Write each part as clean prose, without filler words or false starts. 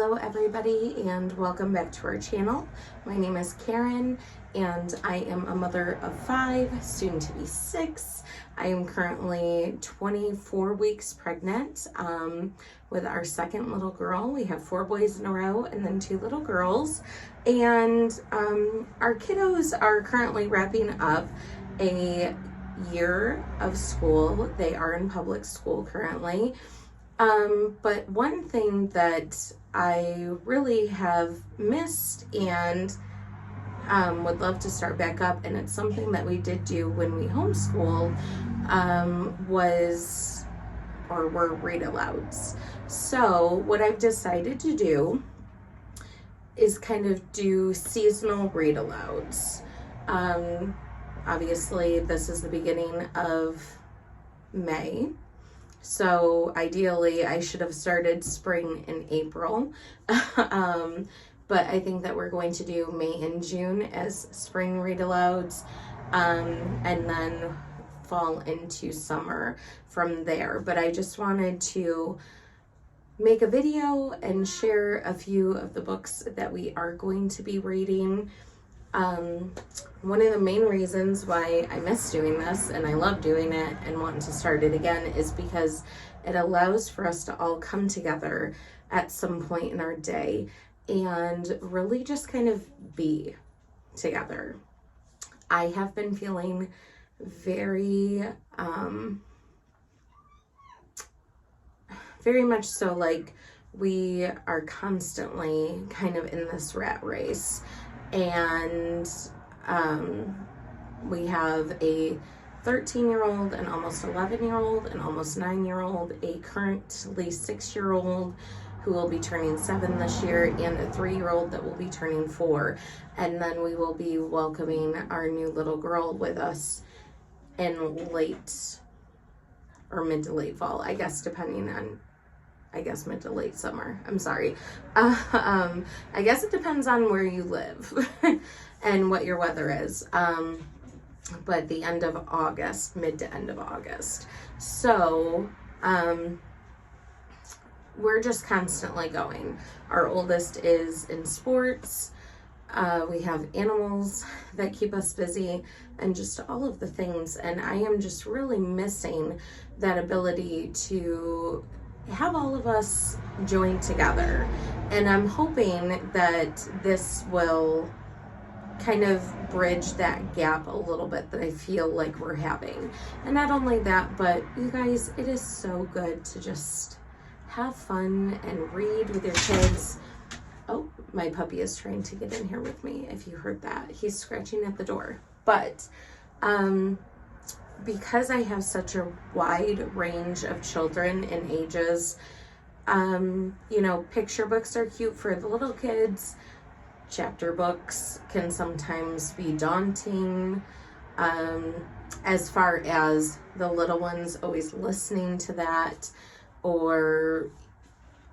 Hello everybody and welcome back to our channel. My name is Karen and I am a mother of 5, soon to be 6. I am currently 24 weeks pregnant with our second little girl. We have 4 boys in a row and then 2 little girls. And our kiddos are currently wrapping up a year of school. They are in public school currently. But one thing that I really have missed and would love to start back up, and it's something that we did do when we homeschooled, were read alouds. So what I've decided to do is kind of do seasonal read alouds. Obviously this is the beginning of May. So ideally I should have started spring in April, but I think that we're going to do May and June as spring read alouds, and then fall into summer from there. But I just wanted to make a video and share a few of the books that we are going to be reading. One of the main reasons why I miss doing this and I love doing it and wanting to start it again is because it allows for us to all come together at some point in our day and really just kind of be together. I have been feeling very much so like we are constantly kind of in this rat race. And we have a 13-year-old, an almost 11-year-old, an almost 9-year-old, a currently 6-year-old who will be turning 7 this year, and a 3-year-old that will be turning 4. And then we will be welcoming our new little girl with us in late or mid to late fall, I guess, depending on mid to late summer. I'm sorry. I guess it depends on where you live and what your weather is. But the end of August, mid to end of August. So, we're just constantly going. Our oldest is in sports. We have animals that keep us busy and just all of the things. And I am just really missing that ability to have all of us join together, and I'm hoping that this will kind of bridge that gap a little bit that I feel like we're having. And not only that, but you guys, it is so good to just have fun and read with your kids. Oh, my puppy is trying to get in here with me, if you heard that. He's scratching at the door. But because I have such a wide range of children and ages, picture books are cute for the little kids. Chapter books can sometimes be daunting. As far as the little ones always listening to that, or,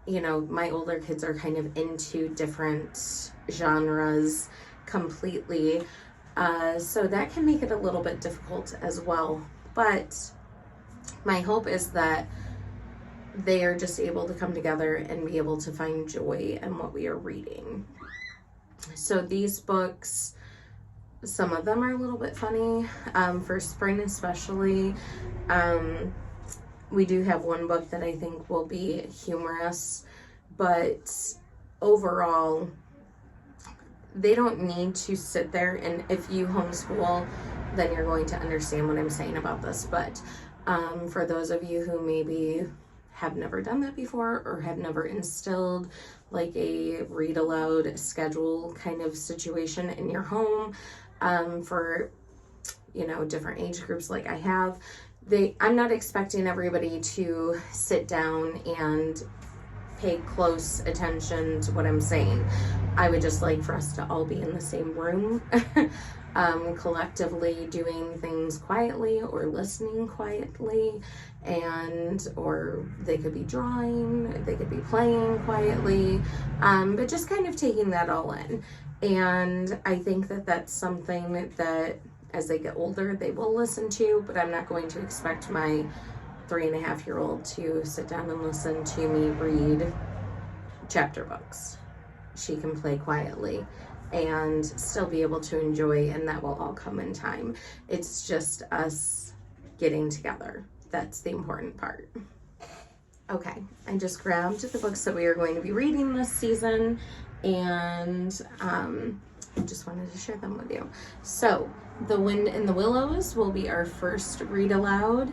my older kids are kind of into different genres completely. So that can make it a little bit difficult as well. But my hope is that they are just able to come together and be able to find joy in what we are reading. So these books, some of them are a little bit funny, for spring especially. We do have one book that I think will be humorous, but overall, they don't need to sit there, and if you homeschool, then you're going to understand what I'm saying about this. But for those of you who maybe have never done that before or have never instilled like a read aloud schedule kind of situation in your home, for different age groups like I have, I'm not expecting everybody to sit down and pay close attention to what I'm saying. I would just like for us to all be in the same room, collectively doing things quietly or listening quietly, or they could be drawing, they could be playing quietly, but just kind of taking that all in. And I think that that's something that as they get older, they will listen to, but I'm not going to expect my 3.5-year-old to sit down and listen to me read chapter books. She can play quietly and still be able to enjoy, and that will all come in time. It's just us getting together. That's the important part. Okay, I just grabbed the books that we are going to be reading this season, and I just wanted to share them with you. So, The Wind in the Willows will be our first read aloud.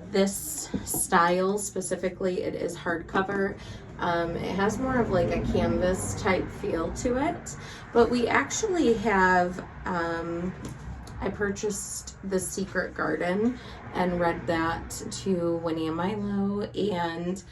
This style specifically, it is hardcover. It has more of like a canvas type feel to it, but we actually have, I purchased The Secret Garden and read that to Winnie and Milo, and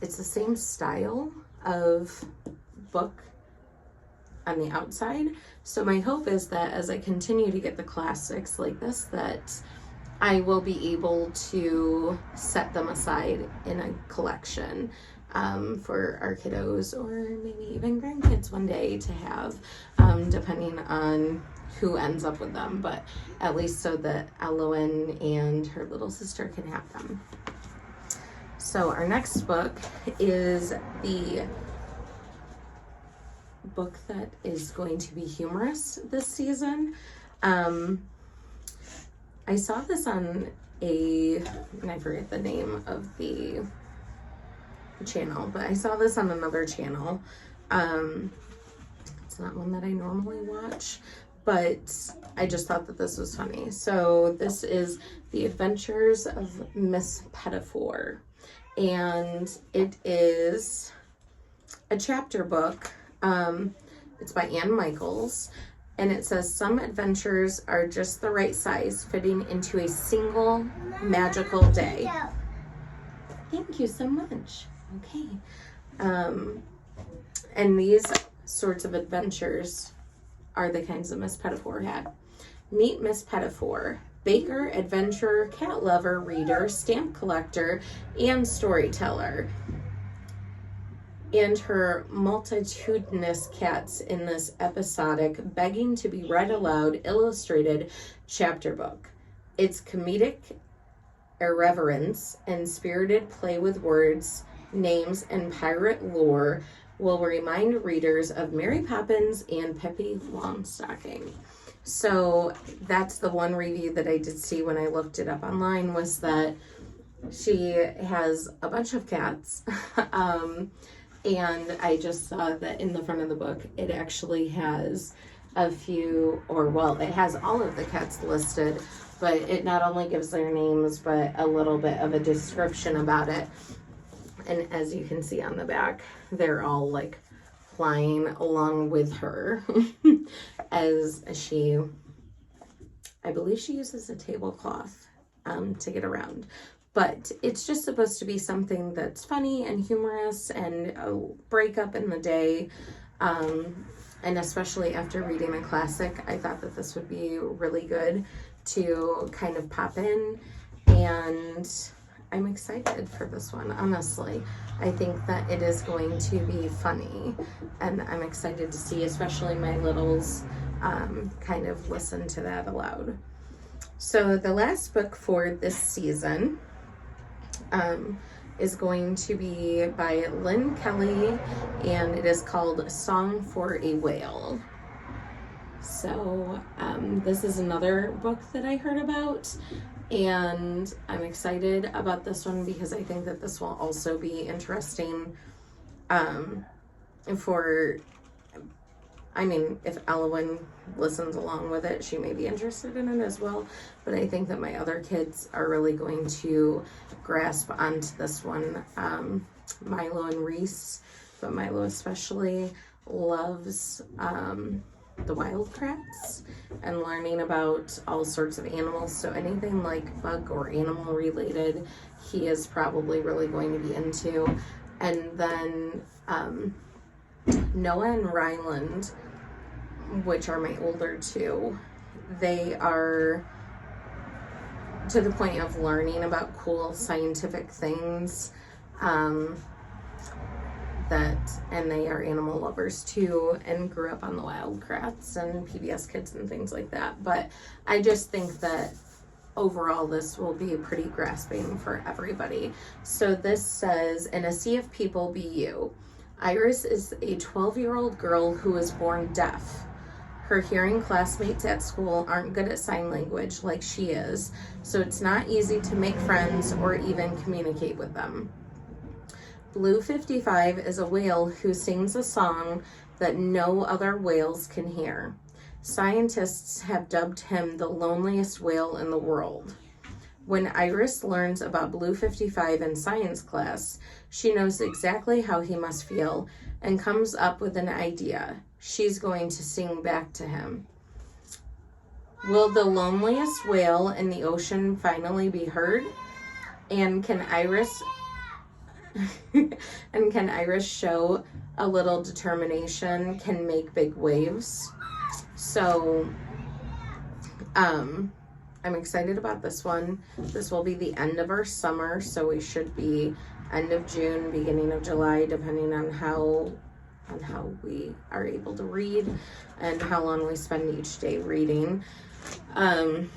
it's the same style of book on the outside. So my hope is that as I continue to get the classics like this, that I will be able to set them aside in a collection for our kiddos, or maybe even grandkids one day to have, depending on who ends up with them, but at least so that Elowen and her little sister can have them. So our next book is the book that is going to be humorous this season. I saw this on and I forget the name of the channel, but I saw this on another channel. It's not one that I normally watch, but I just thought that this was funny. So this is The Adventures of Miss Pettifor, and it is a chapter book. It's by Ann Michaels, and it says, some adventures are just the right size, fitting into a single magical day. Thank you so much. Okay. And these sorts of adventures are the kinds that Miss Pettifor had. Meet Miss Pettifor, baker, adventurer, cat lover, reader, stamp collector, and storyteller, and her multitudinous cats in this episodic, begging to be read aloud, illustrated chapter book. Its comedic irreverence and spirited play with words, names, and pirate lore will remind readers of Mary Poppins and Pippi Longstocking. So that's the one review that I did see when I looked it up online, was that she has a bunch of cats. And I just saw that in the front of the book, it actually has a few, it has all of the cats listed, but it not only gives their names, but a little bit of a description about it. And as you can see on the back, they're all like flying along with her as she, I believe she uses a tablecloth to get around. But it's just supposed to be something that's funny and humorous and a break up in the day. And especially after reading a classic, I thought that this would be really good to kind of pop in. And I'm excited for this one, honestly. I think that it is going to be funny. And I'm excited to see, especially my littles, kind of listen to that aloud. So the last book for this season is going to be by Lynn Kelly, and it is called Song for a Whale. So this is another book that I heard about, and I'm excited about this one because I think that this will also be interesting if Elowen listens along with it, she may be interested in it as well. But I think that my other kids are really going to grasp onto this one. Milo and Reese, but Milo especially, loves the wildcrafts and learning about all sorts of animals. So anything like bug or animal related, he is probably really going to be into. And then Noah and Ryland, which are my older two, they are to the point of learning about cool scientific things, and they are animal lovers too, and grew up on the Wildcrafts and PBS Kids and things like that. But I just think that overall this will be pretty grasping for everybody. So this says, in a sea of people be you. Iris is a 12-year-old girl who was born deaf. Her hearing classmates at school aren't good at sign language like she is, so it's not easy to make friends or even communicate with them. Blue 55 is a whale who sings a song that no other whales can hear. Scientists have dubbed him the loneliest whale in the world. When Iris learns about Blue 55 in science class, she knows exactly how he must feel and comes up with an idea. She's going to sing back to him. Will the loneliest whale in the ocean finally be heard? And can Iris show a little determination can make big waves? So I'm excited about this one. This will be the end of our summer, so we should be end of June, beginning of July, depending on how we are able to read and how long we spend each day reading. And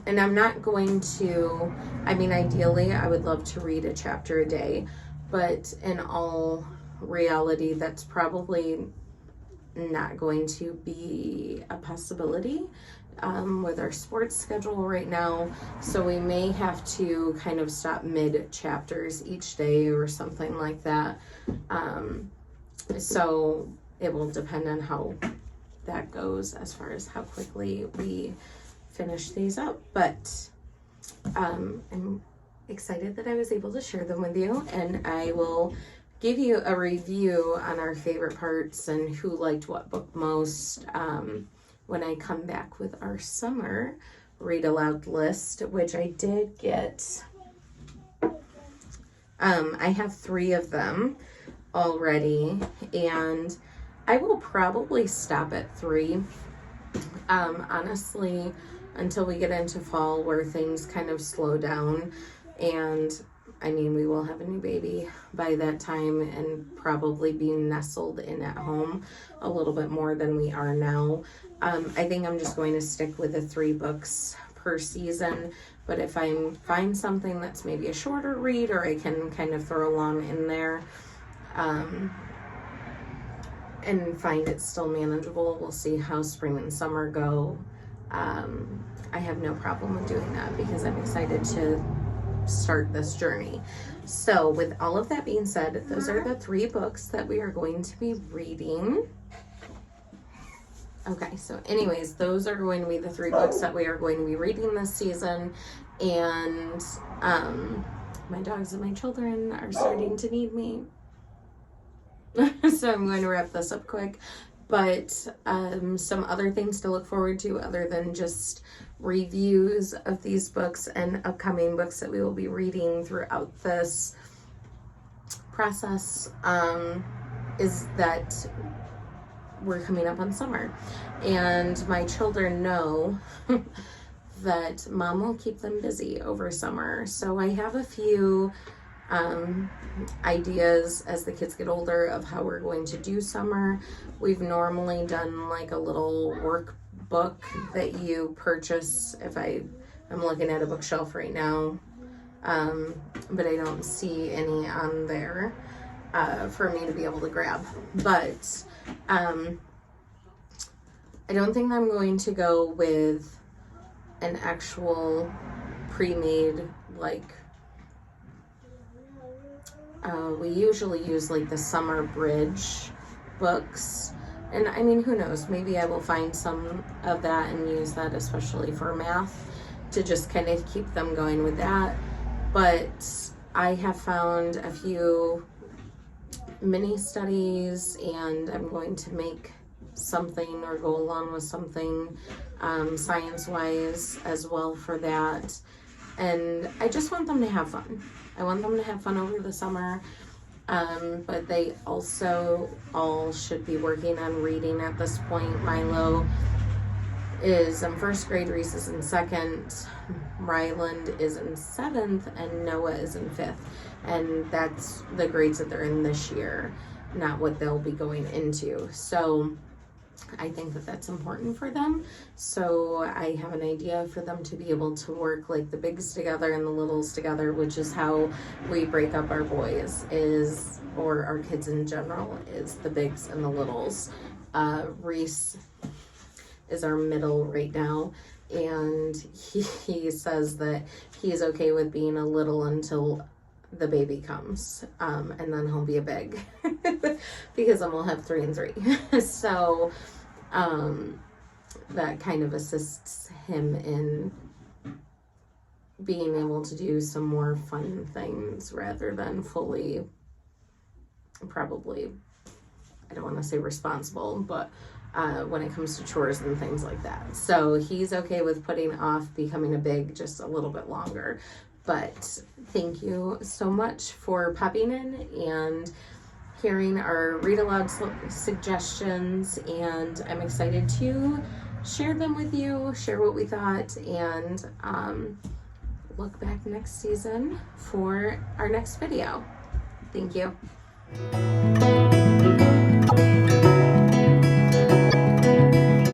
I'm not going to, ideally I would love to read a chapter a day, but in all reality, that's probably not going to be a possibility with our sports schedule right now. So we may have to kind of stop mid chapters each day or something like that. So it will depend on how that goes as far as how quickly we finish these up. But I'm excited that I was able to share them with you, and I will give you a review on our favorite parts and who liked what book most when I come back with our summer read aloud list, which I did get. I have 3 of them already, and I will probably stop at 3. Honestly, until we get into fall where things kind of slow down, and we will have a new baby by that time and probably be nestled in at home a little bit more than we are now. I think I'm just going to stick with the 3 books per season, but if I find something that's maybe a shorter read or I can kind of throw along in there and find it still manageable, we'll see how spring and summer go. I have no problem with doing that because I'm excited to start this journey. So with all of that being said, those are the 3 books that we are going to be reading. Okay, so anyways, those are going to be the 3 books that we are going to be reading this season. And my dogs and my children are starting to need me. So I'm going to wrap this up quick. But some other things to look forward to other than just reviews of these books and upcoming books that we will be reading throughout this process is that we're coming up on summer. And my children know that Mom will keep them busy over summer. So I have a few ideas as the kids get older of how we're going to do summer. We've normally done like a little workbook that you purchase. I'm looking at a bookshelf right now, but I don't see any on there for me to be able to grab. But I don't think I'm going to go with an actual pre-made we usually use like the summer bridge books, and who knows, maybe I will find some of that and use that especially for math to just kind of keep them going with that. But I have found a few mini studies, and I'm going to make something or go along with something science wise as well for that. And I just want them to have fun. I want them to have fun over the summer, but they also all should be working on reading at this point. Milo is in 1st grade, Reese is in 2nd, Ryland is in 7th, and Noah is in 5th. And that's the grades that they're in this year, not what they'll be going into. So I think that that's important for them. So I have an idea for them to be able to work like the bigs together and the littles together, which is how we break up our boys or our kids in general, is the bigs and the littles. Reese is our middle right now, and he says that he's okay with being a little until the baby comes, and then he'll be a big because then we'll have 3 and 3. So that kind of assists him in being able to do some more fun things rather than fully, probably, I don't want to say responsible, but when it comes to chores and things like that. So he's okay with putting off becoming a big just a little bit longer. But thank you so much for popping in and hearing our read aloud suggestions, and I'm excited to share them with you, share what we thought, and look back next season for our next video. Thank you.